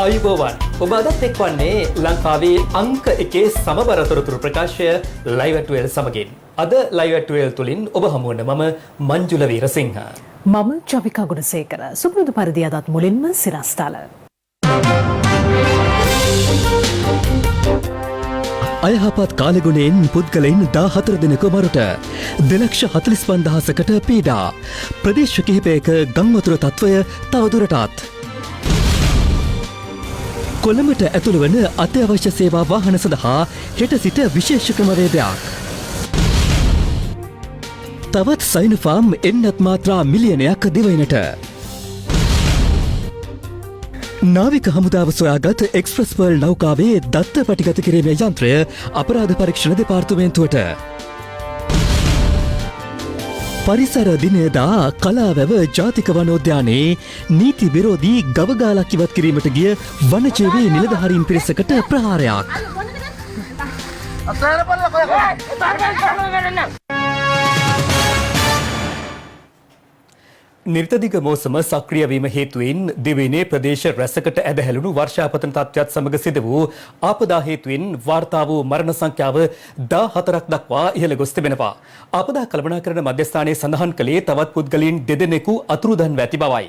ආයුබෝවන් ඔබ අදත් එක්වන්නේ ලංකාවේ අංක එකේ සමබර තොරතුරු ප්‍රකාශය ලයිව් ඇට් 12 සමගින්. අද ලයිව් ඇට් 12 තුලින් ඔබ හමු වන මම මංජුල වීරසිංහ. මම චවිකා ගුණසේකර. සුපුරුදු පරිදි අදත් මුලින්ම සිරස්තල. අයහපත් කාලගුණයෙන් පුද්ගලයින් 14 දෙනෙකු මරුට 2,45,000කට පීඩා. ප්‍රදේශ කිහිපයක ගංවතුර තත්ත්වය තවදුරටත්. කොළඹට ඇතුළු වන අත්‍යවශ්‍ය සේවා වාහන සඳහා හෙට සිට විශේෂ ක්‍රමවේදයක්. තවත් සයිනුෆාම් එන්නත් මාත්‍රා මිලියනයක් දිවයිනට. නාවික හමුදාව සොයාගත් එක්ස්ප්‍රස් පර්ල් නෞකාවේ දත්ත පටිගත කිරීමේ යන්ත්‍රය අපරාධ පරීක්ෂණ දෙපාර්තමේන්තුවට. පරිසර දිනයදා කලාවැව ජාතික වනෝද්‍යානයේ නීති විරෝධී ගවගාලක් ඉවත් කිරීමට ගිය වනජීවී නිලධාරීන් පිරිසකට ප්‍රහාරයක්. නිර්තදිග මෝසම සක්‍රිය වීම හේතුවෙන් දිවයිනේ ප්‍රදේශ රැසකට ඇදහැළුණු වර්ෂාපතන තත්ත්වයක් සමග සිදු වූ ආපදා හේතුවෙන් වාර්තා වූ මරණ සංඛ්‍යාව 14ක් දක්වා ඉහළ ගොස් තිබෙනවා. ආපදා කළමනාකරණ මධ්‍යස්ථානයේ සඳහන් කළේ තවත් පුද්ගලයන් දෙදෙනෙකු අතුරුදන්ව ඇති බවයි.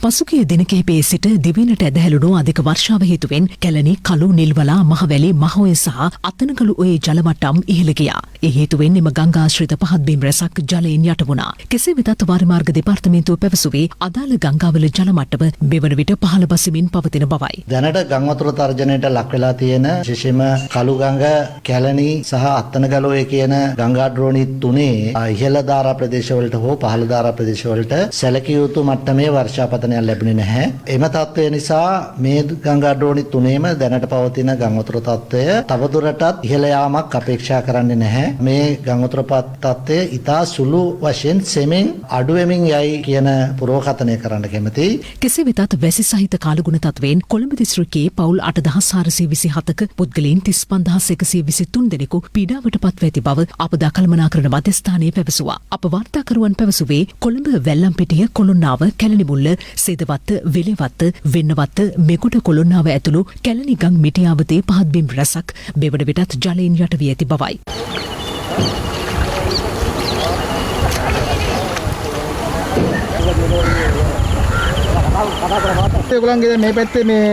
පසුගිය දින කිහිපයේ සිට දිවයිනට ඇදහැළුණු අධික වර්ෂාව හේතුවෙන් කැලණි, කළු, නිල්වලා, මහවැලි, මහෝය සහ අතනගලු ඔයේ ජල මට්ටම් ඉහළ ගියා. ඒ හේතුවෙන් එම ගංගාශ්‍රිත පහත් බිම් රැසක් ජලයෙන් යට වුණා. කෙසේ වෙතත් වාරිමාර්ග දෙපාර්තමේන්තුව පැවසුවේ අදාළ ගංගාවල ජල මට්ටම මෙවන විට පහළ බසිමින් පවතින බවයි. දැනට ගංවතුර තර්ජනයට ලක් වෙලා තියෙන විශේෂයෙන්ම කළු ගඟ, කැලණි සහ අත්තනගල ඔය කියන ගංගා ද්‍රෝණි තුනේ ඉහළ ධාරා ප්‍රදේශවලට හෝ පහළ ධාරා ප්‍රදේශවලට සැලකිය යුතු මට්ටමේ වර්ෂාපතනයක් ලැබුණේ නැහැ. එම තත්ත්වය නිසා මේ ගංගා ද්‍රෝණි තුනේම දැනට පවතින ගංවතුර තත්ත්වය තවදුරටත් ඉහළ යාමක් අපේක්ෂා කරන්නේ නැහැ. මේ ගංවතුර තත්ත්වය ඉතා සුළු වශයෙන් සෙමින් අඩු වෙමින් යයි කියන පුරෝකථනය කරන්න කැමතියි. කෙසේ වෙතත් වැසි සහිත කාලගුණ තත්ත්වයෙන් කොළඹ දිස්ත්‍රික්කයේ පවුල් 8,427ක පුද්ගලයන් 35,123 දෙනෙකු පීඩාවට පත්ව ඇති බව ආපදා කළමනාකරණ මධ්‍යස්ථානයේ පැවසුවා. අප වාර්තාකරුවන් පැවසුවේ කොළඹ වැල්ලම්පිටිය, කොළුන්නාව, කැලණිමුල්ල, සේදවත්ත, වෙලෙවත්ත, වෙන්නවත්ත, මෙගොඩ කොළුන්නාව ඇතුළු කැලණි ගම් මිටියාවතේ පහත් බිම් රැසක් මෙවන විටත් ජලයෙන් යට වී ඇති බවයි. ඒගොල්ලන්ගේ මේ පැත්තේ මේ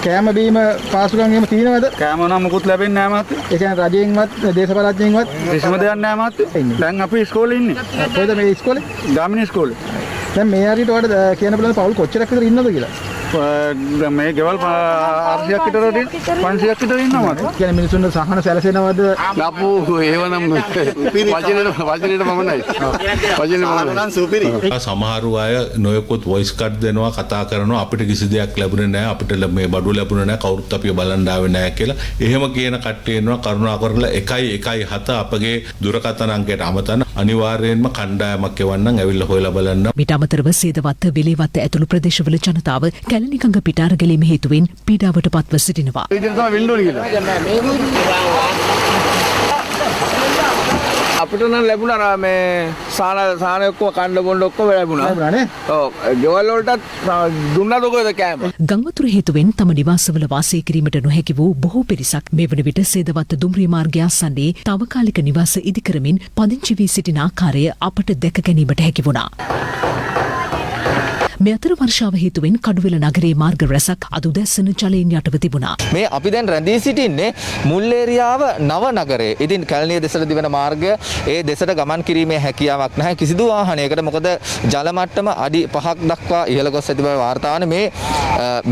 කෑම බීම පාසුකම් එහෙම තියෙනවද? කෑම නම් මුකුත් ලැබෙන්නේ නැහැ මහත්තයා. ඒ කියන්නේ රජයෙන්වත් දේශපාලනඥයෙන්වත් කිසිම දෙයක් නැහැ මහත්තයා. දැන් අපි ඉස්කෝලේ ඉන්නේ. කොහෙද මේ ඉස්කෝලේ? ගාමිණී ඉස්කෝලේ. දැන් මේ හරියට ඔයාලට කියන්න බලන්න පවුල් කොච්චරක් විතර ඉන්නවද කියලා? මේ ගෙවල් 400ක් විතර 500ක් විතර ඉන්නවා. කියන්නේ මිනිසුන්ට සහන සැලසෙනවද? ලපු ඒවනම් වචනෙට පමණයි. සමහරු අය නොයෙකුත් වොයිස් කට් දෙනවා, කතා කරනවා, අපිට කිසි දෙයක් ලැබුණේ නැහැ, අපිට මේ බඩු ලැබුණේ නැහැ, කවුරුත් අපිව බලන්න ආවේ නැහැ කියලා. එහෙම කියන කට්ටිය ඉන්නවා. කරුණාකරලා 117 අපගේ දුරකථන අංකයට අමතන අනිවාර්යයෙන්ම කණ්ඩායමක් එවන්නම් ඇවිල්ලා හොයලා බලන්න. මිට අමතරව සේදවත්ත, වෙලෙවත්ත ඇතුළු ප්‍රදේශවල ජනතාව කැලණිකඟ පිටාර ගැලීම හේතුවෙන් පීඩාවට පත්ව සිටිනවා. අපිට නම් ලැබුණා මේ සාන ඔක්කොම කණ්ඩ බොණ්ඩ ඔක්කොම ලැබුණා නේ. ඔව් ගෙවල් වලටත් දුන්නාද කොහෙද කෑම? ගංවතුර හේතුවෙන් තම නිවාසවල වාසය කිරීමට නොහැකි වූ බොහෝ පිරිසක් මෙවන විට සේදවත්ත දුම්රිය මාර්ගය අසන්නේ තාවකාලික නිවාස ඉදිකරමින් පදිංචි වී සිටින ආකාරය අපට දැක ගැනීමට හැකි වුණා. මේ අතර වර්ෂාව හේතුවෙන් කඩුවෙල නගරයේ මාර්ග රැසක් අද උදැසන ජලයෙන් යටව තිබුණා. මේ අපි දැන් රැඳී සිටින්නේ මුල් ඒරියාව නව නගරයේ. ඉතින් කැලණිය දෙසට දිවෙන මාර්ගය ඒ දෙසට ගමන් කිරීමේ හැකියාවක් නැහැ කිසිදු වාහනයකට. මොකද ජල මට්ටම අඩි 5ක් දක්වා ඉහළ ගොස් ඇති බව වාර්තා වන මේ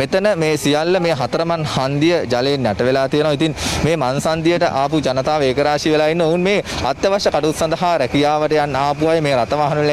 මෙතන මේ සියල්ල මේ හතරමන් හන්දිය ජලයෙන් යට වෙලා තියෙනවා. ඉතින් මේ මන්සන්දියට ආපු ජනතාව ඒකරාශී වෙලා ඉන්න ඔවුන් මේ අත්‍යවශ්‍ය කටයුතු සඳහා රැකියාවට යන්න ආපු අය, මේ රථ වාහන වල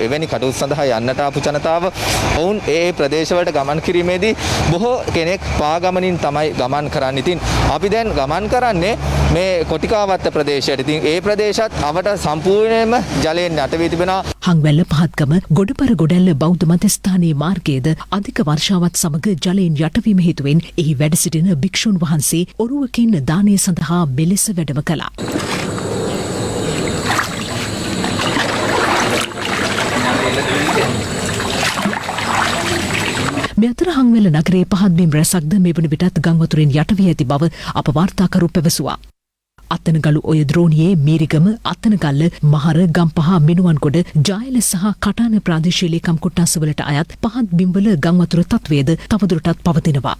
එවැනි කටයුතු සඳහා යන්නට ආපු ජනතාව ඔවුන් ඒ ප්‍රදේශවලට ගමන් කිරීමේදී බොහෝ කෙනෙක් පාගමනින් තමයි ගමන් කරන්නේ. ඉතින් අපි දැන් ගමන් කරන්නේ මේ කොටිකාවත්ත ප්‍රදේශයට. ඉතින් ඒ ප්‍රදේශත් අවට සම්පූර්ණයෙන්ම ජලයෙන් යට වී තිබෙනවා. හංවැල්ල පහත්ගම ගොඩපර ගොඩැල්ල බෞද්ධ මධ්‍යස්ථානයේ මාර්ගයේද අධික වර්ෂාවත් සමග ජලයෙන් යටවීම හේතුවෙන් එහි වැඩ සිටින භික්ෂුන් වහන්සේ ඔරුවකින් දානය සඳහා මෙලෙස වැඩම කළා. මේ අතර හංවෙල නගරයේ පහත් බිම් රැසක්ද මේ වන විටත් ගංවතුරෙන් යට වී ඇති බව අප වාර්තාකරු පැවසුවා. අත්තනගලු ඔය ද්‍රෝණියේ මීරිගම අත්තනගල්ල මහර ගම්පහ මිනුවන්ගොඩ ජායල සහ කටාන ප්‍රාදේශීය ලේකම් කොට්ටාසවලට අයත් පහත් බිම්වල ගංවතුර තත්වයේද තවදුරටත් පවතිනවා.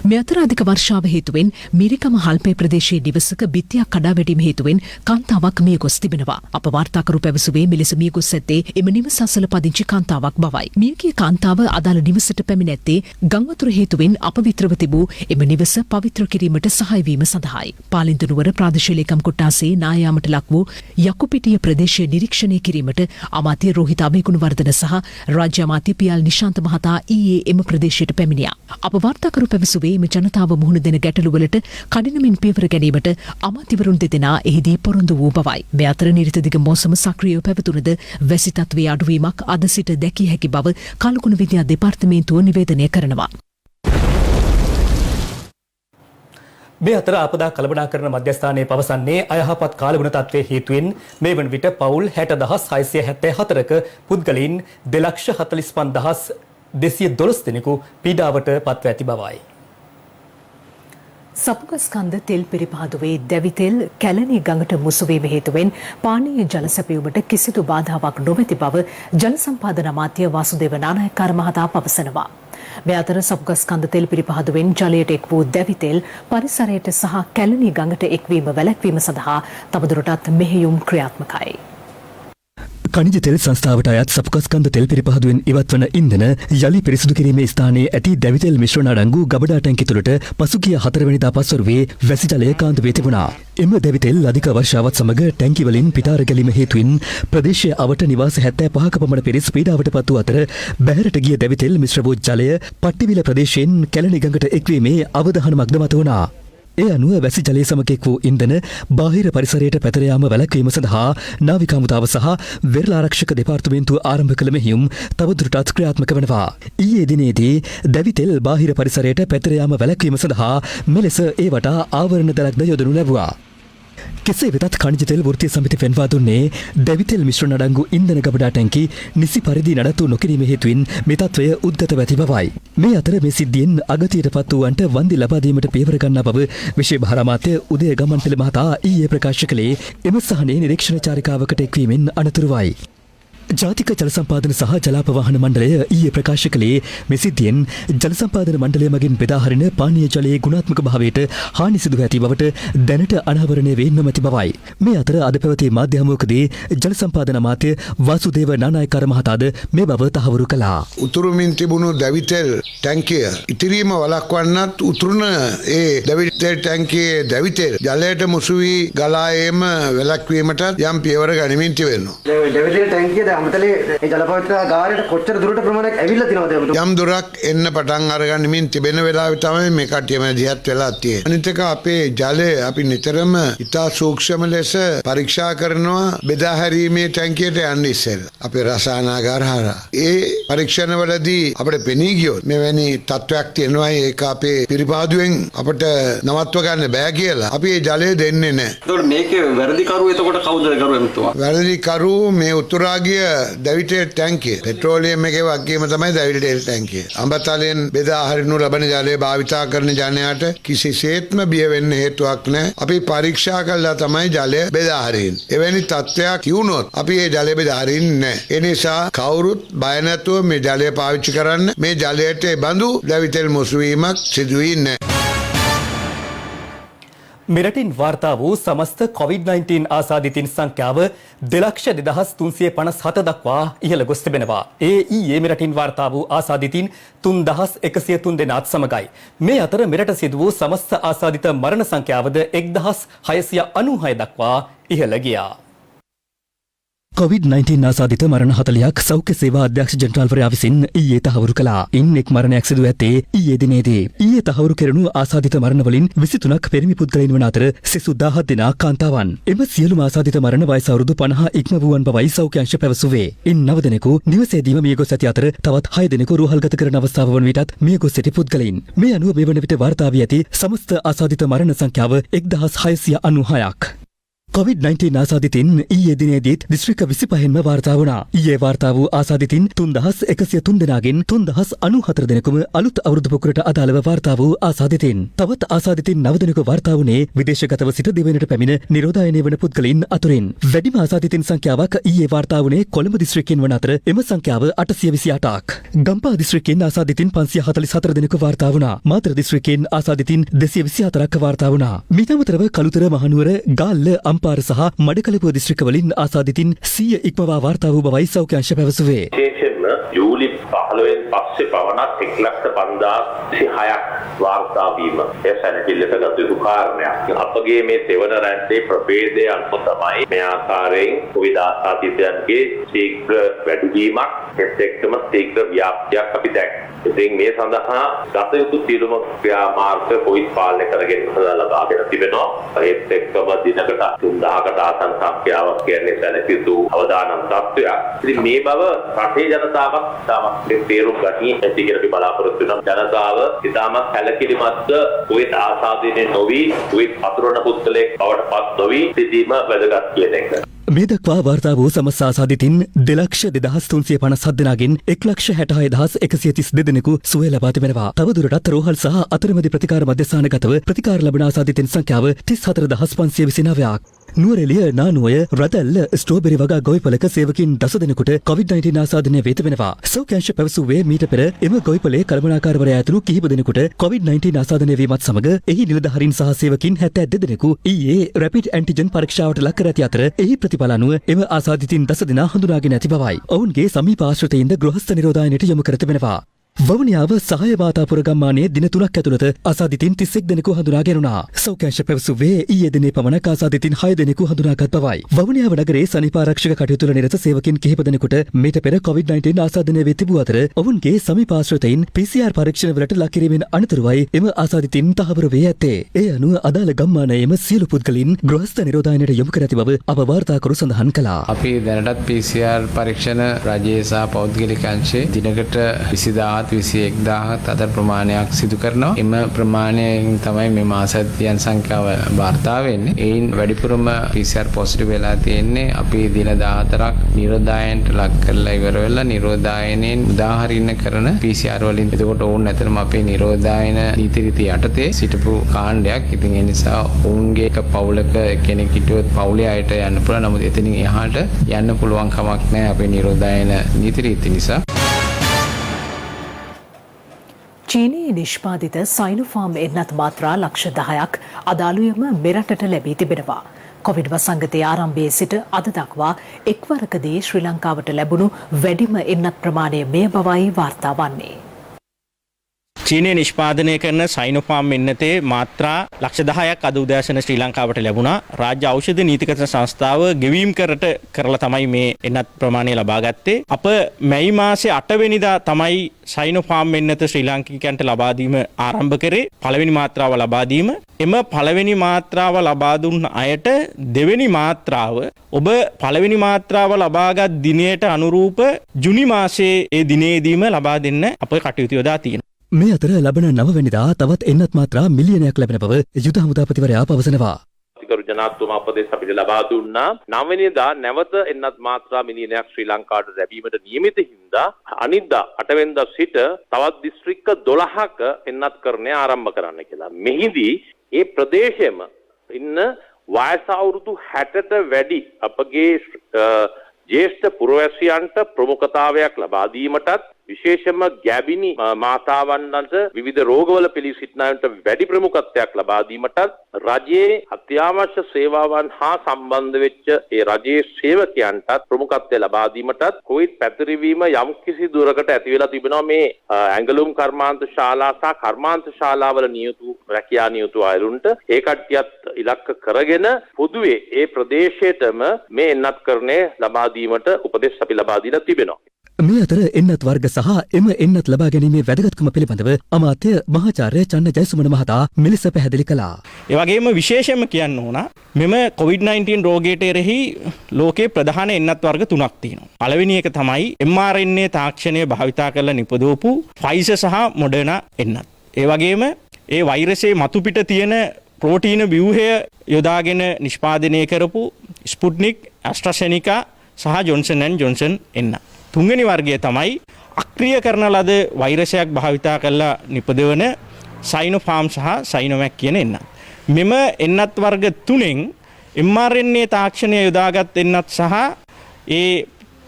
මේ අතර අධික වර්ෂාව හේතුවෙන් මීරිකම හල්පේ ප්‍රදේශයේ නිවසක බිත්තියක් කඩා වැටීම හේතුවෙන් කාන්තාවක් මිය ගොස් තිබෙනවා. අප වාර්තාකරු පැවසුවේ මෙලෙස මිය ගොස් ඇත්තේ එම නිවස අසල පදිංචි කාන්තාවක් බවයි. මියගිය කාන්තාව අදාළ නිවසට පැමිණ ඇත්තේ ගංවතුර හේතුවෙන් අපවිත්‍රව තිබූ එම නිවස පවිත්‍ර කිරීමට සහාය වීම සඳහායි. පාලින්තු නුවර ප්‍රාදේශීය ලේකම් කොට්ටාසේ නායාමට ලක් වූ යකුපිටිය ප්‍රදේශය නිරීක්ෂණය කිරීමට අමාත්‍ය රෝහිත අබේගුණවර්ධන සහ රාජ්‍ය අමාත්‍ය පියල් නිශාන්ත මහතා ඊයේ එම ප්‍රදේශයට පැමිණියා. අප වාර්තාකරු පැවසුවේ එම ජනතාව මුහුණ දෙන ගැටලුවලට කඩිනමින් පියවර ගැනීමට අමාත්‍යවරුන් දෙදෙනා එහිදී පොරොන්දු වූ බවයි. මේ අතර නිරිත දිග මෝසම සක්‍රියව පැවතුනද වැසි තත්ත්වයේ අඩුවීමක් අද සිට දැකිය හැකි බව කලුකුණු විද්‍යා දෙපාර්තමේන්තුව නිවේදනය කරනවා. මේ අතර ආපදා කළමනාකරණ මධ්‍යස්ථානයේ පවසන්නේ අයහපත් කාලගුණ තත්ත්වයේ හේතුවෙන් මේ වන විට පවුල් 60,674ක පුද්ගලයන් 2,45,212 දෙනෙකු පීඩාවට පත්ව ඇති බවයි. සපුගස්කන්ද තෙල් පිරිපහදුවේ දැවිතෙල් කැලණි ගඟට මුසුවීම හේතුවෙන් පානීය ජල සැපයුමට කිසිදු බාධාවක් නොමැති බව ජල සම්පාදන අමාත්‍ය වාසුදේව නානායක්කාර මහතා පවසනවා. මේ අතර සපුගස්කන්ද තෙල් පිරිපහදුවෙන් ජලයට එක් වූ දැවිතෙල් පරිසරයට සහ කැලණි ගඟට එක්වීම වැළැක්වීම සඳහා තවදුරටත් මෙහෙයුම් ක්‍රියාත්මකයි. කනිජ තෙල් සංස්ථාවට අයත් සපුකස්කන්ද තෙල් පිරිපහදුවෙන් ඉවත්වන ඉන්ධන යලි පිරිසිදු කිරීමේ ස්ථානයේ ඇති දැවිතෙල් මිශ්‍රණ අඩංගු ගබඩා ටැංකි තුළට පසුගිය 4 වෙනිදා පස්වරුවේ වැසි ජලය කාන්දු වී තිබුණා. එම දැවිතෙල් අධික වර්ෂාවත් සමග ටැංකි වලින් පිටාර ගැලීම හේතුවෙන් ප්‍රදේශයේ අවට නිවාස 75ක පමණ පිරිස් පීඩාවට පත් වූ අතර බැහැරට ගිය දැවිතෙල් මිශ්‍ර වූ ජලය පට්ටිවිල ප්‍රදේශයෙන් කැලණි ගඟට එක්වීමේ අවධානමක් ද මත වුණා. ඒ අනුව වැසි ජලය සමග එක් වූ ඉන්ධන බාහිර පරිසරයට පැතර යාම වැළැක්වීම සඳහා නාවික හමුදාව සහ වෙරළ ආරක්ෂක දෙපාර්තමේන්තුව ආරම්භ කළ මෙහියුම් තවදුරටත් ක්‍රියාත්මක වෙනවා. ඊයේ දිනේදී දැවිතෙල් බාහිර පරිසරයට පැතර යාම වැළැක්වීම සඳහා මෙලෙස ඒවට ආවරණ දරක්ද යොදනු ලැබුවා. කෙසේ වෙතත් කනිජ තෙල් වෘත්තීය සමිති පෙන්වා දුන්නේ දැවිතෙල් මිශ්‍රණ අඩංගු ඉන්ධන ගබඩා ටැංකි නිසි පරිදි නඩත්තු නොකිරීම හේතුවෙන් මේ තත්වය උද්ගතව ඇති බවයි. මේ අතර මේ සිද්ධියෙන් අගතියට පත් වූවන්ට වන්දි ලබා දීමට පියවර ගන්නා බව විශේෂ භාර අමාත්‍ය උදය ගමන්පිල මහතා ඊයේ ප්‍රකාශ කළේ එම සහනේ නිරීක්ෂණ චාරිකාවකට එක්වීමෙන් අනතුරුවයි. ජාතික ජල සම්පාදන සහ ජලාපවාහන මණ්ඩලය ඊයේ ප්‍රකාශ කළේ මේ සිද්ධියෙන් ජල සම්පාදන මණ්ඩලය මගින් බෙදා හරින පානීය ජලයේ ගුණාත්මක භාවයට හානි සිදු ඇති බවට දැනට අනාවරණය වේ නොමැති බවයි. මේ අතර අද පැවති මාධ්‍ය හමුවකදී ජල සම්පාදන අමාත්‍ය වාසුදේව නානායක්කාර මහතාද මේ බව තහවුරු කළා. උතුරුමින් තිබුණු දැවිතෙල් ටැංකිය ඉතිරීම වළක්වන්නත් උතුරුන ඒ දැවිතෙල් ටැංකියේ දැවිතෙල් ජලයට මුසු වී ගලා ඒම වැළැක්වීමට යම් පියවර ගනිමින් තිබෙනවා. දැවිතෙල් ටැංකිය අමතලේ ඒ ජලපවිත්‍රා ගාරයට කොච්චර දුරට ප්‍රමාණයක් ඇවිල්ලා තියෙනවද? යම් දුරක් එන්න පටන් අරගනිමින් තිබෙන වෙලාවේ තමයි මේ කට්ටියම දිහත් වෙලා තියෙන්නේ. අනිත් එක අපේ ජලය අපි නිතරම ඉතා සූක්ෂම ලෙස පරීක්ෂා කරනවා බෙදා හැරීමේ ටැංකියට යන්න ඉස්සෙල්ලා. අපේ රසායනාගාර හරහා. ඒ පරීක්ෂණවලදී අපිට පෙනී ගියොත් මෙවැනි තත්වයක් තියෙනවා ඒක අපේ පිරිපාදුවෙන් අපිට නවත්ව ගන්න බෑ කියලා. අපි ඒ ජලය දෙන්නේ නැහැ. ඒතකොට මේකේ වැරදිකරු එතකොට කවුද කරු එමුතුමා? වැරදිකරු මේ උතුරාගිය දැවිතෙල් ටැංකිය පෙට්‍රෝලියම් එකේ වගකීම තමයි දැවිතෙල් ටැංකිය. අඹතලෙන් බෙදා හරිනු ලබන ජලය භාවිතා කරන ජනයාට කිසිසේත්ම බිය වෙන්න හේතුවක් නැහැ. අපි පරීක්ෂා කළා තමයි ජලය බෙදා හරින්නේ. එවැනි තත්ත්වයක් තියුණොත් අපි ඒ ජලය බෙදා හරින්නේ නැහැ. ඒ නිසා කවුරුත් බය නැතුව මේ ජලය පාවිච්චි කරන්න. මේ ජලයට බඳු දැවිතෙල් මුසු වීමක් සිදු වෙන්නේ නැහැ. මෙරටින් වාර්තා වූ සමස්ත COVID-19 ආසාදිතින් සංඛ්‍යාව 2,2357 දක්වා ඉහළ ගොස් තිබෙනවා. ඒ ඊයේ මෙරටින් වාර්තා වූ ආසාදිතින් 3,103 දෙනාත් සමගයි. මේ අතර මෙරට සිදු වූ සමස්ත ආසාදිත මරණ සංඛ්‍යාවද 1,696 දක්වා ඉහළ ගියා. COVID-19 ආසාදිත මරණ 40ක් සෞඛ්‍ය සේවා අධ්‍යක්ෂ ජනරාල්වරයා විසින් ඊයේ තහවුරු කළා. ඉන් එක් මරණයක් සිදු ඇත්තේ ඊයේ දිනේදී. ඊයේ තහවුරු කෙරුණු ආසාදිත මරණ වලින් 23ක් පෙරමි පුද්ගලයන් වන අතර සිසු 17 දෙනා කාන්තාවන්. එම සියලුම ආසාදිත මරණ වයස අවුරුදු 50 ඉක්ම වූවන් බවයි සෞඛ්‍ය අංශ පැවසුවේ. ඉන් 9 දෙනෙකු නිවසේදීම මිය ගොස් ඇති අතර තවත් 6 දෙනෙකු රුහල්ගත කරන අවස්ථාව වන විටත් මිය ගොස් සිටි පුද්ගලයන්. මේ අනුව මේ වන විට වාර්තා වී ඇති සමස්ත ආසාදිත මරණ සංඛ්‍යාව 1,696ක්. COVID-19 ආසාදිතින් ඊයේ දිනේදීත් දිස්ත්‍රික්ක 25න්ම වාර්තා වුණා. ඊයේ වාර්තා වූ ආසාදිතින් 3103 දෙනාගෙන් 3094 දෙනෙකුම අලුත් අවුරුදු පුකුරට අදාළව වාර්තා වූ ආසාදිතින්. තවත් ආසාදිතින් 9 දෙනෙකු වාර්තා වුණේ විදේශගතව සිට දෙවැනිට පැමිණ නිරෝධායනය වන පුද්ගලයින් අතුරින්. වැඩිම ආසාදිතින් සංඛ්‍යාවක් ඊයේ වාර්තා වුණේ කොළඹ දිස්ත්‍රික්කයෙන් වන අතර එම සංඛ්‍යාව 828ක්. ගම්පහ දිස්ත්‍රික්කයෙන් ආසාදිතින් 544 දෙනෙකු වාර්තා වුණා. මාතර දිස්ත්‍රික්කයෙන් ආසාදිතින් 224ක් වාර්තා වුණා. මීට අමතරව කළුතර මහනුවර ගාල්ල අම්පාර සහ මඩකලපුව දිස්ත්‍රික්කවලින් ආසාදිතින් 100 ඉක්මවා වාර්තා වූ බවයි සෞඛ්‍ය අංශ පැවසුවේ. විශේෂයෙන්ම ජූලි 15 පස්සේ පවණක් 1,50,6ක් වාර්තා වීම ඒ සැලකිල්ලට ගත යුතු කාරණයක්. අපගේ මේ තෙවන රැඳේ ප්‍රභේදය අනුව තමයි මේ ආකාරයෙන් කොවිඩ් ආසාදිතයන්ගේ ශීඝ්‍ර වැඩිවීමක් එක්කම ශීඝ්‍ර ව්‍යාප්තියක් අපි දැක්කේ. ඉතින් මේ සඳහා ගත යුතු සියලුම ක්‍රියාමාර්ග කොවිඩ් පාලනය කරගෙන ලබාගෙන තිබෙනවා. ඒත් එක්කම දිනකට 3000කට ආසන්න සංඛ්‍යාවක් කියන්නේ සැලකිය අවදානම් තත්ත්වයක්. ඉතින් මේ බව රටේ ජනතාවක් ඉතාමත් තේරුම් ගනී ඇති කියලා අපි බලාපොරොත්තු වෙනවා. ජනතාව ඉතාමත් සැලකිලිමත්ව කොවිඩ් ආසාදිතේ නොවි කොවිඩ් අතුරුන පුද්ගලයෙක් බවට පත් නොවි සිටීම වැදගත් කියන එක. මේ දක්වා වාර්තා වූ සමස්ත ආසාදිතින් 2,2357 දෙනාගෙන් 1,66,132 දෙනෙකු සුවය ලබා තිබෙනවා. තවදුරටත් රෝහල් සහ අතරමැදි ප්‍රතිකාර මධ්‍යස්ථානගතව ප්‍රතිකාර ලබන ආසාදිතින් සංඛ්‍යාව 34529ක්. නුවරඑළිය නානුවය රදැල්ල ස්ට්‍රෝබෙරි වගා ගොවිපලක සේවකින් දස දෙනෙකුට COVID-19 ආසාදනය වී තිබෙනවා. සෞඛ්‍ය අංශ පැවසුවේ මීට පෙර එම ගොවිපලේ කළමනාකාරවරයා ඇතුළු කිහිප දෙනෙකුට COVID-19 ආසාදනය වීමත් සමග එහි නිලධාරීන් සහ සේවකින් 72 දෙනෙකු ඊයේ රැපිඩ් ඇන්ටිජන් පරීක්ෂාවට ලක් කර ඇති අතර එහි ප්‍රතිඵල අනුව එම ආසාදිතින් දස දෙනා හඳුනාගෙන ඇති බවයි. ඔවුන්ගේ සමීප ආශ්‍රිතයින්ද ගෘහස්ත නිරෝධායනයට යොමු කර තිබෙනවා. වවනියාව සහය වාතාපුර ගම්මානයේ දින 3ක් ඇතුළත ආසාදිතින් 31 දෙනෙකු හඳුනාගෙන උනා. සෞඛ්‍ය අංශ පැවසුවේ ඊයේ දිනේ පමණ ආසාදිතින් 6 දෙනෙකු හඳුනාගත් බවයි. වවනියාව නගරයේ සනීපාරක්ෂක කටයුතු වල නිරත සේවකින් කිහිප දෙනෙකුට මීට පෙර COVID-19 ආසාදනය වී තිබූ අතර ඔවුන්ගේ සමීප ආශ්‍රිතයින් PCR පරීක්ෂණ වලට ලක් කිරීමෙන් අනතුරුවයි එම ආසාදිතින් තහවුරු වී ඇත්තේ. ඒ අනුව අදාළ ගම්මානයේම සියලු පුද්ගලයින් ගෘහස්ත නිරෝධායනයට යොමු කර ඇති බව අප වාර්තාකරු සඳහන් කළා. අපි දැනටත් PCR පරීක්ෂණ රජයේ සහ පෞද්ගලික අංශයේ දිනකට 20000 21000 අතර ප්‍රමාණයක් සිදු කරනවා. එම ප්‍රමාණයෙන් තමයි මේ ආසාදිතයන් සංඛ්‍යාව වාර්තා වෙන්නේ. ඒයින් වැඩිපුරම PCR පොසිටිව් වෙලා තියෙන්නේ අපි දින 14ක් නිරෝධායනයට ලක් කරලා ඉවර වෙලා නිරෝධායනයෙන් උදාහරින්න කරන PCR වලින්. එතකොට ඕන් ඇතරම අපේ නිරෝධායන නීති රීති යටතේ සිටපු කාණ්ඩයක්. ඉතින් ඒ නිසා ඔවුන්ගේ එක පවුලක කෙනෙක් හිටියොත් පවුලේ අයට යන්න පුළුවන්. නමුත් එතනින් එහාට යන්න පුළුවන් කමක් නැහැ අපේ නිරෝධායන නීති රීති නිසා. චීනයේ නිෂ්පාදිත සයිනෝෆාර්ම් එන්නත් මාත්‍රා ලක්ෂ 10ක් අදාළුවම මෙරටට ලැබී තිබෙනවා. කොවිඩ් වසංගතයේ ආරම්භයේ සිට අද දක්වා එක්වරකදී ශ්‍රී ලංකාවට ලැබුණු වැඩිම එන්නත් ප්‍රමාණය මෙය බවයි වාර්තා වන්නේ. චීනය නිෂ්පාදනය කරන සයිනෝෆාර්ම් එන්නතේ මාත්‍රා ලක්ෂ 10ක් අද උදෑසන ශ්‍රී ලංකාවට ලැබුණා. රාජ්‍ය ඖෂධ නීතිගත සංස්ථාව ගෙවීම් කරලා තමයි මේ එන්නත් ප්‍රමාණය ලබා ගත්තේ. අප මැයි මාසේ 8 වෙනිදා තමයි සයිනෝෆාර්ම් එන්නත ශ්‍රී ලාංකිකයන්ට ලබා දීම ආරම්භ කරේ. පළවෙනි මාත්‍රාව ලබා දීම. එම පළවෙනි මාත්‍රාව ලබා දුන්න අයට දෙවෙනි මාත්‍රාව ඔබ පළවෙනි මාත්‍රාව ලබාගත් දිනයට අනුරූප ජුනි මාසයේ ඒ දිනේදීම ලබා දෙන්න අප කටයුතු යොදා තියෙනවා. මේ අතර ලබන 9 වෙනිදා තවත් එන්නත් මාත්‍රා මිලියනයක් ලැබෙන බව යුද හමුදාපතිවරයා පවසනවා. ගරු ජනාධිපතිතුමා උපදෙස් අපිට ලබා දුන්නා. 9 වෙනිදා නැවත එන්නත් මාත්‍රා මිලියනයක් ශ්‍රී ලංකාවට ලැබීමට නියමිත හින්දා අනිද්දා 8 වෙනිදා සිට තවත් දිස්ත්‍රික්ක 12ක එන්නත් කරණය ආරම්භ කරන්න කියලා. මෙහිදී ඒ ප්‍රදේශෙම ඉන්න වයස අවුරුදු 60ට වැඩි අපගේ ජ්‍යෙෂ්ඨ පුරවැසියන්ට ප්‍රමුඛතාවයක් ලබා දීමටත් විශේෂයෙන්ම ගැබිනි මාතාවන්ට විවිධ රෝගවල පිළි සිටිනවන්ට වැඩි ප්‍රමුඛත්වයක් ලබා දීමටත් රජයේ අත්‍යවශ්‍ය සේවාවන් හා සම්බන්ධ වෙච්ච ඒ රජයේ සේවකයන්ටත් ප්‍රමුඛත්වය ලබා දීමටත් කොවිඩ් පැතිරවීම යම් කිසි දුරකට ඇති වෙලා තිබෙනවා මේ ඇඟලුම් කර්මාන්ත ශාලා සහ කර්මාන්ත ශාලාවල නියුතු රැකියා නියුතු අයලුන්ට ඒ කට්ටියත් ඉලක්ක කරගෙන පොදුවේ ඒ ප්‍රදේශයටම මේ එන්නත් කරණය ලබා දීමට උපදෙස් අපි ලබා දීලා තිබෙනවා. මේ අතර එන්නත් වර්ග සහ එම එන්නත් ලබා ගැනීමේ වැදගත්කම පිළිබඳව අමාත්‍ය මහාචාර්ය චන්න ජයසුමන මහතා මෙලෙස පැහැදිලි කළා. ඒ වගේම විශේෂයෙන්ම කියන්න ඕන මෙම COVID-19 රෝගයට එරෙහි ලෝකේ ප්‍රධාන එන්නත් වර්ග 3ක් තියෙනවා. පළවෙනි එක තමයි mRNA තාක්ෂණය භාවිතා කරලා නිපදවපු Pfizer සහ Moderna එන්නත්. ඒ වගේම ඒ වෛරසයේ මතු පිට තියෙන ප්‍රෝටීන ව්‍යුහය යොදාගෙන නිෂ්පාදනය කරපු ස්පුට්නික්, ඇස්ට්‍රාසෙනිකා සහ ජොන්සන් ඇන්ඩ් ජොන්සන් එන්න. තුන්වෙනි වර්ගය තමයි අක්‍රිය කරන ලද වෛරසයක් භාවිතා කරලා නිපදවන සයිනෝෆාර්ම් සහ සයිනෝවැක් කියන එන්න. මෙම එන්නත් වර්ග තුනෙන් mRNA තාක්ෂණය යොදාගත් එන්නත් සහ ඒ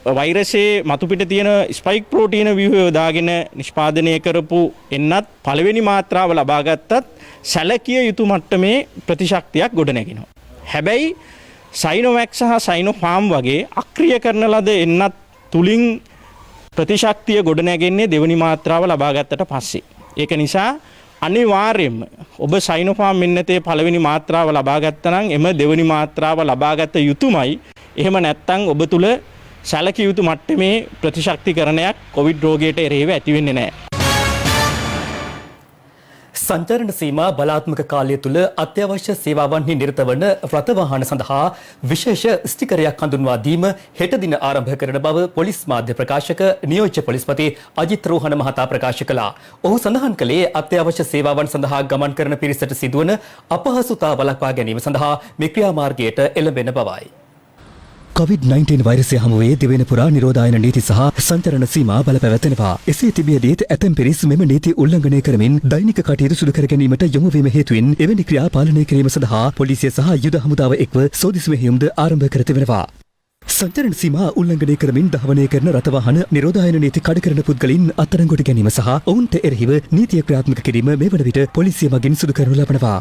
වෛරසයේ මතුපිට තියෙන ස්පයික් ප්‍රෝටීන ව්‍යුහය යොදාගෙන නිෂ්පාදනය කරපු එන්නත් පළවෙනි මාත්‍රාව ලබා ගත්තත් සැලකිය යුතු මට්ටමේ ප්‍රතිශක්තියක් ගොඩනැගෙනවා. හැබැයි සයිනෝවැක් සහ සයිනෝෆාර්ම් වගේ අක්‍රිය කරන ලද එන්නත් තුලින් ප්‍රතිශක්තිය ගොඩනැගෙන්නේ දෙවෙනි මාත්‍රාව ලබා ගත්තට පස්සේ. ඒක නිසා අනිවාර්යයෙන්ම ඔබ සයිනෝෆාර්ම් එන්නතේ පළවෙනි මාත්‍රාව ලබා ගත්තා නම් එම දෙවෙනි මාත්‍රාව ලබා ගත යුතුමයි. එහෙම නැත්නම් ඔබ තුල සැලකිය යුතු මට්ටමේ ප්‍රතිශක්තිකරණයක් කොවිඩ් රෝගයට එරෙහිව ඇති වෙන්නේ නැහැ. සංචරණ සීමා බලාත්මක කාලය තුළ අත්‍යවශ්‍ය සේවාවන්හි නිරත වන රථ වාහන සඳහා විශේෂ ස්ටිකරයක් හඳුන්වා දීම හෙට දින ආරම්භ කරන බව පොලිස් මාධ්‍ය ප්‍රකාශක නියෝජ්‍ය පොලිස්පති අජිත් රෝහණ මහතා ප්‍රකාශ කළා. ඔහු සඳහන් කළේ අත්‍යවශ්‍ය සේවාවන් සඳහා ගමන් කරන පිරිසට සිදුවන අපහසුතා වළක්වා ගැනීම සඳහා මේ ක්‍රියාමාර්ගයට එළඹෙන බවයි. COVID-19 වෛරසය හමුවේ දෙවෙන පුරා නිරෝධායන නීති සහ සංචරණ සීමා බලපැවැත්වෙනවා. එසේ තිබියදීත් ඇතැම් පිරිස් මෙම නීති උල්ලංඝනය කරමින් දෛනික කටයුතු සිදු කර ගැනීමට යොමු වීම හේතුවෙන් එවැනි ක්‍රියා පාලනය කිරීම සඳහා පොලිසිය සහ යුද හමුදාව එක්ව සෝදිසි මෙහෙයුම්ද ආරම්භ කර තිබෙනවා. සංචරණ සීමා උල්ලංඝනය කරමින් දහවනය කරන රථ වාහන නිරෝධායන නීති කඩ කරන පුද්ගලින් අත්අඩංගුවට ගැනීම සහ ඔවුන්ට එරෙහිව නීතිය ක්‍රියාත්මක කිරීම මේ වන විට පොලිසිය මගින් සිදු කරනු ලබනවා.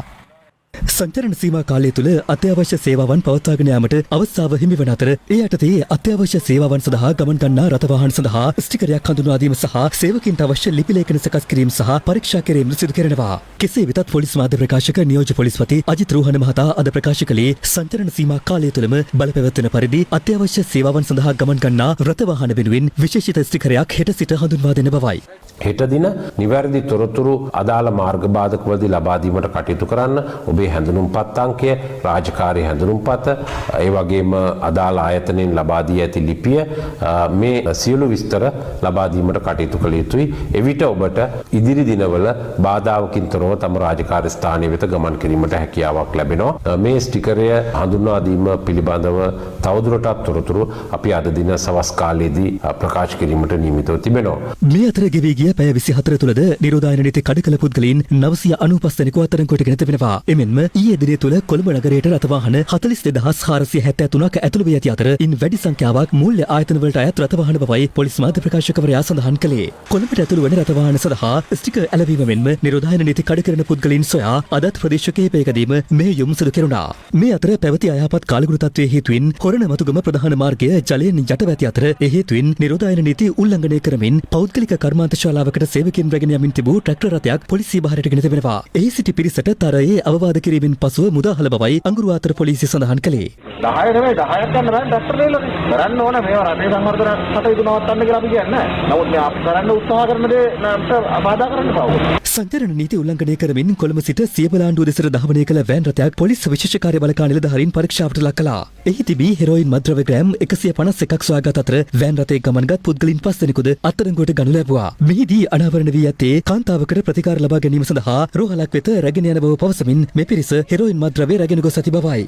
සංචරණ සීමා කාලය තුළ අත්‍යවශ්‍ය සේවාවන් පවත්වාගෙන යාමට අවස්ථාව හිමි වන අතර ඒ යටතේ අත්‍යවශ්‍ය සේවාවන් සඳහා ගමන් ගන්නා රථ වාහන සඳහා ස්ටිකරයක් හඳුන්වා දීම සහ සේවකින්ට අවශ්‍ය ලිපි ලේඛන සකස් කිරීම සහ පරීක්ෂා කිරීම සිදු කරනවා. කෙසේ වෙතත් පොලිස් මාධ්‍ය ප්‍රකාශක නියෝජ්‍ය පොලිස්පති අජිත් රෝහණ මහතා අද ප්‍රකාශ කළේ සංචරණ සීමා කාලය තුළම බලපැවැත්වෙන පරිදි අත්‍යවශ්‍ය සේවාවන් සඳහා ගමන් ගන්නා රථ වාහන වෙනුවෙන් විශේෂිත ස්ටිකරයක් හෙට සිට හඳුන්වා දෙන බවයි. හෙට දින නිවැරදි තොරතුරු අදාළ මාර්ග බාධකවලදී ලබා දීමට කටයුතු කරන්න ඔබේ හැඳුනුම්පත් අංකය, රාජකාරී හැඳුනුම්පත, ඒ වගේම අදාළ ආයතනයෙන් ලබා දී ඇති ලිපිය මේ සියලු විස්තර ලබා දීමට කටයුතු කළ යුතුයි. එවිට ඔබට ඉදිරි දිනවල බාධාවකින් තොරව තම රාජකාරී ස්ථානයේ වෙත ගමන් කිරීමට හැකියාවක් ලැබෙනවා. මේ ස්ටිකරය හඳුන්වා දීම පිළිබඳව තවදුරටත් තොරතුරු අපි අද දින සවස් කාලයේදී ප්‍රකාශ කිරීමට නියමිතව තිබෙනවා. මේ අතර ගෙවී ගිය පැය 24 තුළද නිරෝධායන නීති කඩ කළ පුද්ගලයන් 995 දෙනෙකු අත්අඩංගුවට ගෙන තිබෙනවා. එමෙන්ම ඊයේ දිනේ තුල කොළඹ නගරයට රථ වාහන 42473ක් ඇතුළු වී ඇති අතර ඉන් වැඩි සංඛ්‍යාවක් මූල්‍ය ආයතන වලට අයත් රථ වාහන බවයි පොලිස් මාධ්‍ය ප්‍රකාශකවරයා සඳහන් කළේ. කොළඹට ඇතුළු වන රථ වාහන සඳහා ස්ටිකර් ඇලවීම මෙන්ම නිරෝධායන නීති කඩ කරන පුද්ගලයන් සොයා අදත් ප්‍රදේශ කිහිපයකදීම මෙහෙයුම් සිදු කෙරුණා. මේ අතර පැවති අයහපත් කාලගුණ තත්ත්වයේ හේතුවෙන් හොරණ මතුගම ප්‍රධාන මාර්ගය ජලයෙන් යටව ඇති අතර ඒ හේතුවෙන් නිරෝධායන නීති උල්ලංඝනය කරමින් පෞද්ගලික කර්මාන්ත ශාලාවකට සේවකයන් රැගෙන යමින් තිබූ ට්‍රැක්ටර් රථයක් පොලිසිය බහරට ගෙන තිබෙනවා. එහි සිටි පිරිසට තරයේ අවවාද කිරීමෙන් පසුව මුදාහල බවයි අඟුරුවාතර පොලිසිය සඳහන් කළේ. 10 නෙමෙයි 10ක් ගන්න බෑ ඩොක්ටර් ලේලනේ. කරන්න ඕන මේවා රටේ සංවර්ධන කටයුතු නවත්තන්න කියලා අපි කියන්නේ නැහැ. නමුත් මේ අපි කරන්න උත්සාහ කරන දේ අපිට බාධා කරන්න පාවුවා. සංචරණ නීති උල්ලංඝනය කරමින් කොළඹ සිට සියබලාණ්ඩුව දෙසට දහවනය කළ වෑන් රථයක් පොලිස් විශේෂ කාර්ය බළකා නිලධාරීන් පරීක්ෂාවට ලක් කළා. එහි තිබී හෙරෝයින් මත්ද්‍රව්‍ය ග්‍රෑම් 151ක් සොයාගත් අතර වෑන් රථයේ ගමන්ගත් පුද්ගලයන් 5 දෙනෙකුද අත්අඩංගුවට ගනු ලැබුවා. මෙහිදී අනාවරණ වී ඇත්තේ කාන්තාවකට ප්‍රතිකාර ලබා ගැනීම සඳහා රෝහලක් වෙත රැගෙන යන බව පවසමින් මේ පිරිස හෙරෝයින් මත්ද්‍රව්‍ය රැගෙන ගොස් ඇති බවයි.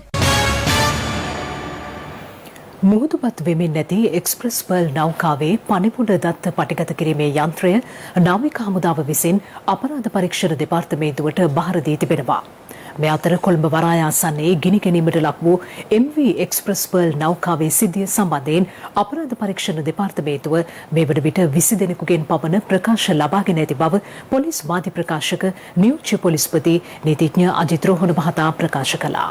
මුහුදුපත් වෙමින් නැති එක්ස්ප්‍රස් පර්ල් නෞකාවේ පණිපුඩ දත්ත පටිගත කිරීමේ යන්ත්‍රය නාවික හමුදාව විසින් අපරාධ පරීක්ෂණ දෙපාර්තමේන්තුවට බහර දී තිබෙනවා. මේ අතර කොළඹ වරාය ආසන්නයේ ගිනි ගැනීමට ලක් වූ MV එක්ස්ප්‍රස් පර්ල් නෞකාවේ සිද්ධිය සම්බන්ධයෙන් අපරාධ පරීක්ෂණ දෙපාර්තමේන්තුව මේ වන විට 20 දෙනෙකුගෙන් පමණ ප්‍රකාශ ලබාගෙන ඇති බව පොලිස් මාධ්‍ය ප්‍රකාශක නියෝජ්‍ය පොලිස්පති නීතිඥ අජිත් රෝහණ මහතා ප්‍රකාශ කළා.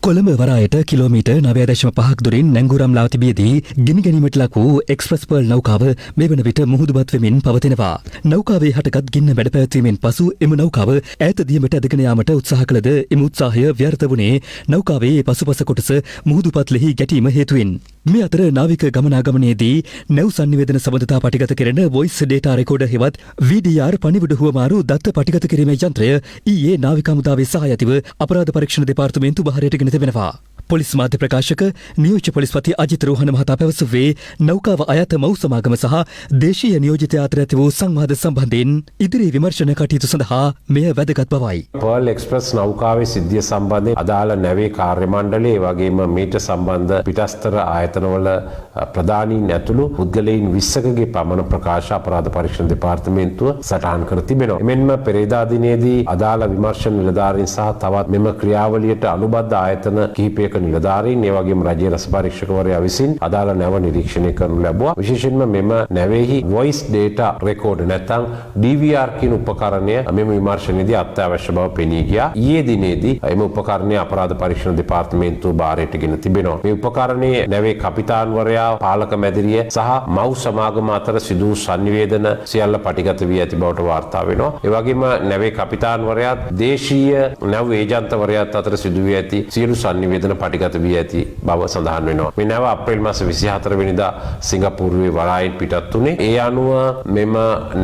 කොළඹ වරායට කිලෝමීටර් 9.5ක් දුරින් නැංගුරම්ලා තිබියදී ගිනි ගැනීමට ලක් වූ එක්ස්ප්‍රස් පර්ල් නෞකාව මේ වන විට මුහුදුබත් වෙමින් පවතිනවා. නෞකාවේ හටගත් ගින්න බැඩ පැවැත්වීමෙන් පසු එම නෞකාව ඈත දියමට ඇදගෙන යාමට උත්සාහ කළද එම උත්සාහය ව්‍යර්ථ වුණේ නෞකාවේ පසුපස කොටස මුහුදුපත්ලෙහි ගැටීම හේතුවෙන්. මේ අතර නාවික ගමනාගමනයේදී නැව් සංනිවේදන සබඳතා පටිගත කෙරෙන වොයිස් ඩේටා රෙකෝඩර් හෙවත් VDR පණිවිඩ හුවමාරු දත්ත පටිගත කිරීමේ යන්ත්‍රය ඊයේ නාවික හමුදාවේ සහාය ඇතිව අපරාධ පරීක්ෂණ දෙපාර්තමේන්තුව බහරයට ගෙන තිබෙනවා. පොලිස් මාධ්‍ය ප්‍රකාශක නියෝජ්‍ය පොලිස්පති අජිත් රෝහණ මහතා පැවසුවේ නෞකාව අයත මව් සමාගම සහ දේශීය නියෝජිතයා අතර ඇති වූ සංවාද සම්බන්ධයෙන් ඉදිරි විමර්ශන කටයුතු සඳහා මෙය වැදගත් බවයි. පර්ල් එක්ස්ප්‍රස් නෞකාවේ සිද්ධිය සම්බන්ධයෙන් අදාළ නැවේ කාර්ය මණ්ඩලය වගේම මීට සම්බන්ධ පිටස්තර ආයතනවල ප්‍රධානීන් ඇතුළු පුද්ගලයන් 20කගේ පමණ ප්‍රකාශ අපරාධ පරීක්ෂණ දෙපාර්තමේන්තුව සටහන් කර තිබෙනවා. එමෙන්ම පෙරේදා දිනේදී අදාළ විමර්ශන නිලධාරීන් සහ තවත් මෙම ක්‍රියාවලියට අනුබද්ධ ආයතන කිහිපයක නිලධාරීන් ඒ වගේම රජයේ රස පරීක්ෂකවරයා විසින් අදාළ නැව නිරීක්ෂණය කරනු ලැබුවා. විශේෂයෙන්ම මෙම නැවෙහි voice data record නැත්නම් DVR කියන උපකරණය මෙම විමර්ශනයේදී අත්‍යවශ්‍ය බව පෙනී ගියා. ඊයේ දිනේදී එම උපකරණය අපරාධ පරීක්ෂණ දෙපාර්තමේන්තුව භාරයට ගෙන තිබෙනවා. මේ උපකරණයේ නැවේ කපිතාන්වරයා, පාලක මැදිරිය සහ මව් සමාගම අතර සිදු වූ sannivedana සියල්ල පටිගත වී ඇති බවට වාර්තා වෙනවා. ඒ වගේම නැවේ කපිතාන්වරයා දේශීය නැව ඒජන්තවරයාත් අතර සිදු වී ඇති සියලු sannivedana පටිගත වී ඇති බව සඳහන් වෙනවා. මේ නැව අප්‍රේල් මාස 24 වෙනිදා සිංගප්පූරුවේ වරායින් පිටත් වුණේ. ඒ අනුව මෙම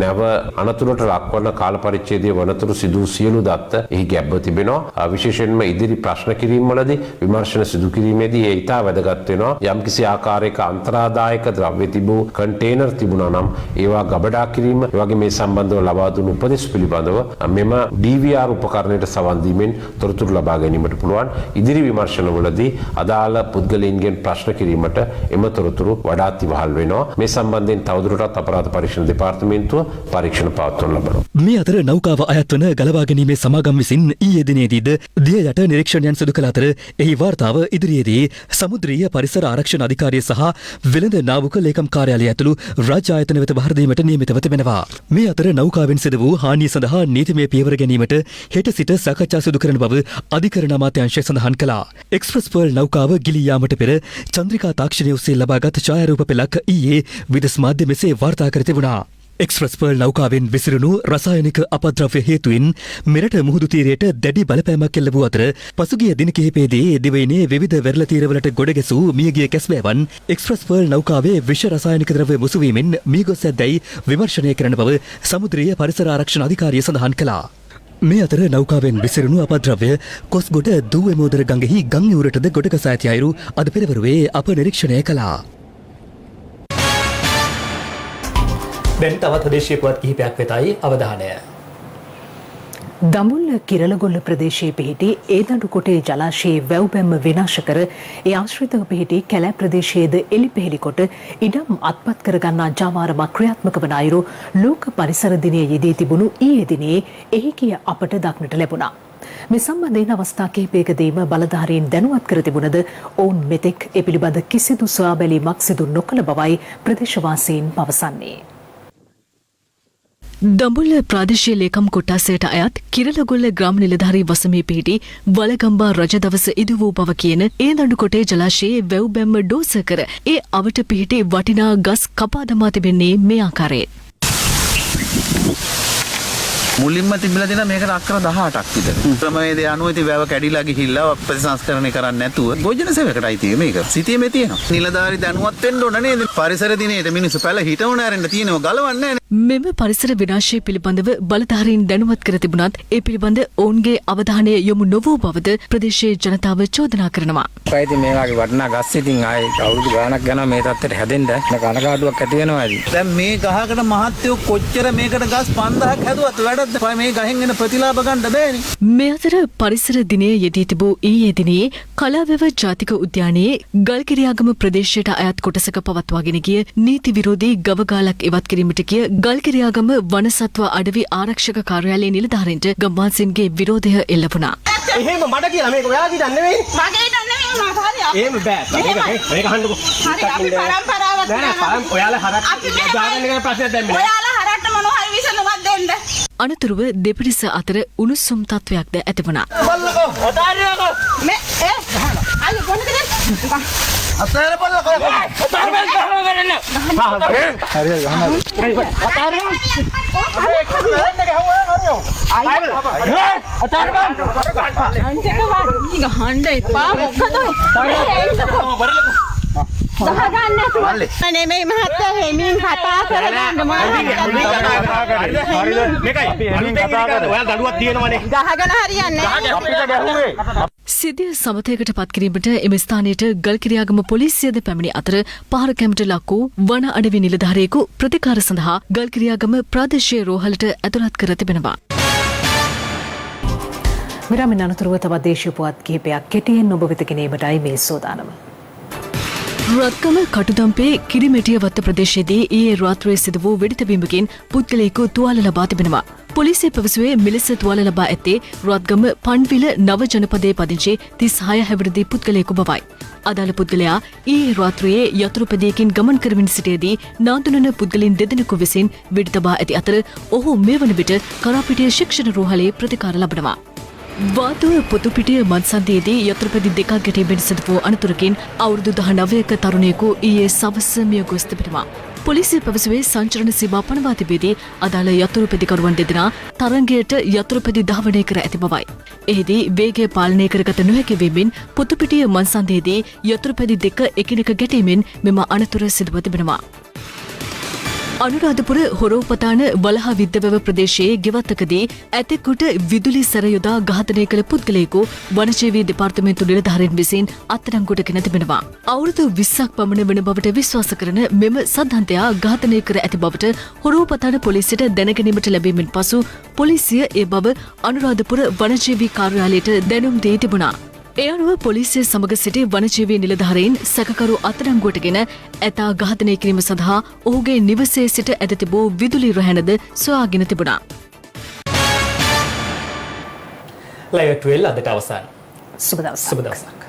නැව අනතුරට ලක්වන කාල පරිච්ඡේදයේ වනතුරු සිදු සියලු දත්ත එහි ගැබ්ව තිබෙනවා. විශේෂයෙන්ම ඉදිරි ප්‍රශ්න කිරීම්වලදී විමර්ශන සිදු කිරීමේදී ඒ ඉතා වැදගත් වෙනවා. යම්කිසි ආකාරයක අන්තරාදායක ද්‍රව්‍ය තිබූ කන්ටේනර් තිබුණා නම් ඒවා ගබඩා කිරීම, ඒ වගේ මේ සම්බන්ධව ලබා දුණු උපදෙස් පිළිබඳව මෙම DVR උපකරණයට සවන් දීමෙන් තොරතුරු ලබා ගැනීමට පුළුවන්. ඉදිරි විමර්ශනවලදී අදාළ පුද්ගලයන්ගෙන් ප්‍රශ්න කිරීමට එම තොරතුරු වඩාත් ඉවහල් වෙනවා. මේ සම්බන්ධයෙන් තවදුරටත් අපරාධ පරීක්ෂණ දෙපාර්තමේන්තුව පරීක්ෂණ පවත්වනු ලබනවා. මේ අතර නෞකාව අයත් වන ගලවා ගැනීමේ සමාගම් විසින් ඊයේ දිනේදීද දිය යට නිරීක්ෂණයන් සිදු කළ අතර එහි වාර්තාව ඉදිරියේදී සමුද්‍රීය පරිසර ආරක්ෂණ අධිකාරිය සහ වෙළඳ නාවික ලේකම් කාර්යාලය ඇතුළු රාජ්‍ය ආයතන වෙත බහර දීමට නියමිතව තිබෙනවා. මේ අතර නෞකාවෙන් සිදු වූ හානිය සඳහා නීතිමය පියවර ගැනීමට හෙට සිට සාකච්ඡා සිදු කරන බව අධිකරණ අමාත්‍යාංශය සඳහන් කළා. එක්ස්ප්‍රස් පර්ල් නෞකාව ගිලී යාමට පෙර චන්ද්‍රිකා තාක්ෂණය ඔස්සේ ලබාගත් ඡායාරූප පෙළක් ඊයේ විදෙස් මාධ්‍ය මෙසේ වාර්තා කර තිබුණා. එක්ස්ප්‍රස් පර්ල් නෞකාවෙන් විසිරුණු රසායනික අපද්‍රව්‍ය හේතුවෙන් මෙරට මුහුදු තීරයට දැඩි බලපෑමක් එල්ල වූ අතර පසුගිය දින කිහිපයේදී දිවයිනේ විවිධ වෙරළ තීරවලට ගොඩ ගැසූ මියගිය කැස්බෑවන් එක්ස්ප්‍රස් පර්ල් නෞකාවේ විෂ රසායනික ද්‍රව්‍ය මුසු වීමෙන් මිය ගොස් ඇතැයි විමර්ශනය කරන බව සමුද්‍රීය පරිසර ආරක්ෂණ අධිකාරිය සඳහන් කළා. මේ අතර නෞකාවෙන් විසිරුණු අපද්‍රව්‍ය කොස්ගොඩ දූවෙමෝදර ගඟෙහි ගම් යුරටද ගොඩ ගසා ඇති අයුරු අද පෙරවරුවේ අප නිරීක්ෂණය කළා. දැන් තවත් දේශීය පුවත් කිහිපයක් වෙතයි අවධානය. දඹුල්ල කිරළගොල්ල ප්‍රදේශයේ පිහිටි ඒදඬුකොටේ ජලාශයේ වැව් බැම්ම විනාශ කර ඒ ආශ්‍රිතව පිහිටි කැලෑ ප්‍රදේශයේද එළිපෙහෙළි කොට ඉඩම් අත්පත් කරගන්නා ජාවාරමක් ක්‍රියාත්මක වන අයුරු ලෝක පරිසර දිනයේ යෙදී තිබුණු ඊයේ දිනේ එහි කිය අපට දක්නට ලැබුණා. මේ සම්බන්ධයෙන් අවස්ථා කිහිපයකදීම බලධාරීන් දැනුවත් කර තිබුණද ඔවුන් මෙතෙක් ඒ පිළිබඳ කිසිදු සොයා බැලීමක් සිදු නොකළ බවයි ප්‍රදේශවාසීන් පවසන්නේ. දඹුල්ල ප්‍රාදේශීය ලේකම් කොට්ටාසයට අයත් කිරළගොල්ල ග්‍රාම නිලධාරී වසමේ පිහිටි වලගම්බා රජ දවස ඉදු වූ බව කියන ඒදඬුකොටේ ජලාශයේ වැව් බැම්ම ඩෝස කර ඒ අවට පිහිටි වටිනා ගස් කපා දමා තිබෙන්නේ මේ ආකාරයෙන්. මුලින්ම තිබිලා තියෙන මේකට අක්කර 18ක් විතර. ක්‍රමවේදය අනුව ඉතින් වැව කැඩිලා ගිහිල්ලා ප්‍රතිසංස්කරණය කරන්නේ නැතුව භෝජන සේවකටයි තියෙන්නේ මේක. සිටියේ තියෙනවා. නිලධාරි දැනුවත් වෙන්න ඕන නේද? පරිසර දිනේට මිනිස්සු පැල හිටවුන ඇරෙන්න තියෙනවා ගලවන්නේ නැහැ. මෙම පරිසර විනාශය පිළිබඳව බලධාරීන් දැනුවත් කර තිබුණත් ඒ පිළිබඳ ඔවුන්ගේ අවධානය යොමු නොවූ බවද ප්‍රදේශයේ ජනතාව චෝදනා කරනවා. ඉතින් මේ වගේ වටිනා ගස් ඉතින් ආයේ අවුරුදු ගාණක් යනවා මේ තත්ත්වයට හැදෙන්න කනගාටුවක් ඇති වෙනවා ඉතින්. දැන් මේ ගහකට මහත්යෝ කොච්චර මේකට ගස් 5000ක් හැදුවත් වැඩක්ද? මේ ගහෙන් එන ප්‍රතිලාභ ගන්න බෑනේ. මේ අතර පරිසර දිනයේ යෙදී තිබූ ඊයේ දිනේ කලාවැව ජාතික උද්‍යානයේ ගල්කිරියාගම ප්‍රදේශයට අයත් කොටසක පවත්වාගෙන ගිය නීති විරෝධී ගවගාලක් ඉවත් කිරීමට ගිය ගල්කිරියාගම වනසත්ව අඩවි ආරක්ෂක කාර්යාලයේ නිලධාරීන්ට ගම්වාසීන්ගේ විරෝධය එල්ල වුණා. එහෙම මඩ කියලා මේක ඔයාගේ දන්නේ නෙවෙයි. මගේ දන්නේ නෙවෙයි මම හරියට. එහෙම බෑ. මේක අහන්නකෝ. හරි අපි පරම්පරාවක් නෑ. ඔයාලා හරක් දාගන්න එක ප්‍රශ්නයක් දැම්මේ. ඔයාලා හරක්ට මොනවා හරි විසඳුමක් දෙන්න. අනතුරුව දෙපිරිස අතර උණුසුම් තත්වයක්ද ඇති වුණා. බල්ලකෝ ඔතාරියකෝ මේ අයියෝ කොහොමද අතර බල්ලකෝ ඔතාරිය ගහන කරන්න. හරි ගහන. ඔතාරිය ගහගන්න නැතුව නෙමෙයි මහත්තයා හෙමින් කතා කරගන්න මම මේකයි අලුතෙන් කතා කරලා ඔයාලා දඩුවක් තියෙනවනේ ගහගෙන හරියන්නේ නැහැ අපිට ගැහුවේ සිද්ධිය සමතයකට පත්කිරීමට එම ස්ථානයට ගල්කිරියාගම පොලිසියද පැමිණි අතර පහර කැමට ලක් වූ වන අඩවි නිලධාරියෙකු ප්‍රතිකාර සඳහා ගල්කිරියාගම ප්‍රාදේශීය රෝහලට ඇතුළත් කර තිබෙනවා. විරාමෙන් අනතුරුව තවත් දේශීය පුවත් කිහිපයක් කෙටියෙන් ඔබ වෙත ගෙනීමටයි මේ සෝදානම. රත්ගම කටුදම්පේ කිරිමෙටියවත්ත ප්‍රදේශයේදී ඊයේ රාත්‍රියේ සිදු වූ වෙඩිතැබීමකින් පුද්ගලයෙකු තුවාල ලබා තිබෙනවා. පොලිසිය පැවසුවේ මෙලෙස තුවාල ලබා ඇත්තේ රත්ගම පන්විල නව ජනපදයේ පදිංචි 36 හැවිරිදි පුද්ගලයෙකු බවයි. අදාළ පුද්ගලයා ඊයේ රාත්‍රියේ යතුරුපැදියකින් ගමන් කරමින් සිටියේදී නාඳුනන පුද්ගලින් දෙදෙනෙකු විසින් වෙඩි තබා ඇති අතර ඔහු මේ වන විට කරාපිටිය ශික්ෂණ රෝහලේ ප්‍රතිකාර ලබනවා. වාතුව පොතුපිටිය මන්සන්දියේදී යතුරුපැදි දෙකක් ගැටීමෙන් සිදු වූ අනතුරකින් අවුරුදු 19ක තරුණයෙකු ඊයේ සවස මිය ගොස් තිබෙනවා. පොලිසිය පැවසුවේ සංචරණ සීමා පනවා තිබෙදී අදාළ යතුරුපැදිකරුවන් දෙදෙනා තරංගයට යතුරුපැදි ධාවනය කර ඇති බවයි. එහිදී වේගය පාලනය කරගත නොහැකි වීමෙන් පොතුපිටිය මන්සන්දියේදී යතුරුපැදි දෙක එකිනෙක ගැටීමෙන් මෙම අනතුර සිදුව තිබෙනවා. අනුරාධපුර හොරෝපතාන වලහ විද්‍යවැව ප්‍රදේශයේ ගෙවත්තකදී ඇතෙකුට විදුලි සැර යොදා ඝාතනය කළ පුද්ගලයෙකු වනජීවී දෙපාර්තමේන්තු නිලධාරීන් විසින් අත්අඩංගුවට ගෙන තිබෙනවා. අවුරුදු 20ක් පමණ වන බවට විශ්වාස කරන මෙම සද්ධන්තයා ඝාතනය කර ඇති බවට හොරෝපතාන පොලිසියට දැනගැනීමට ලැබීමෙන් පසු පොලිසිය ඒ බව අනුරාධපුර වනජීවී කාර්යාලයට දැනුම් දී තිබුණා. ඒ අනුව පොලිසිය සමග සිටි වනජීවී නිලධාරීන් සැකකරු අත්අඩංගුවටගෙන ඇතා ඝාතනය කිරීම සඳහා ඔහුගේ නිවසේ සිට ඇද තිබූ විදුලි රැහැනද සොයාගෙන තිබුණා. ලයිව් 12 අදට අවසන්. සුබ දවසක්. සුබ දවසක්.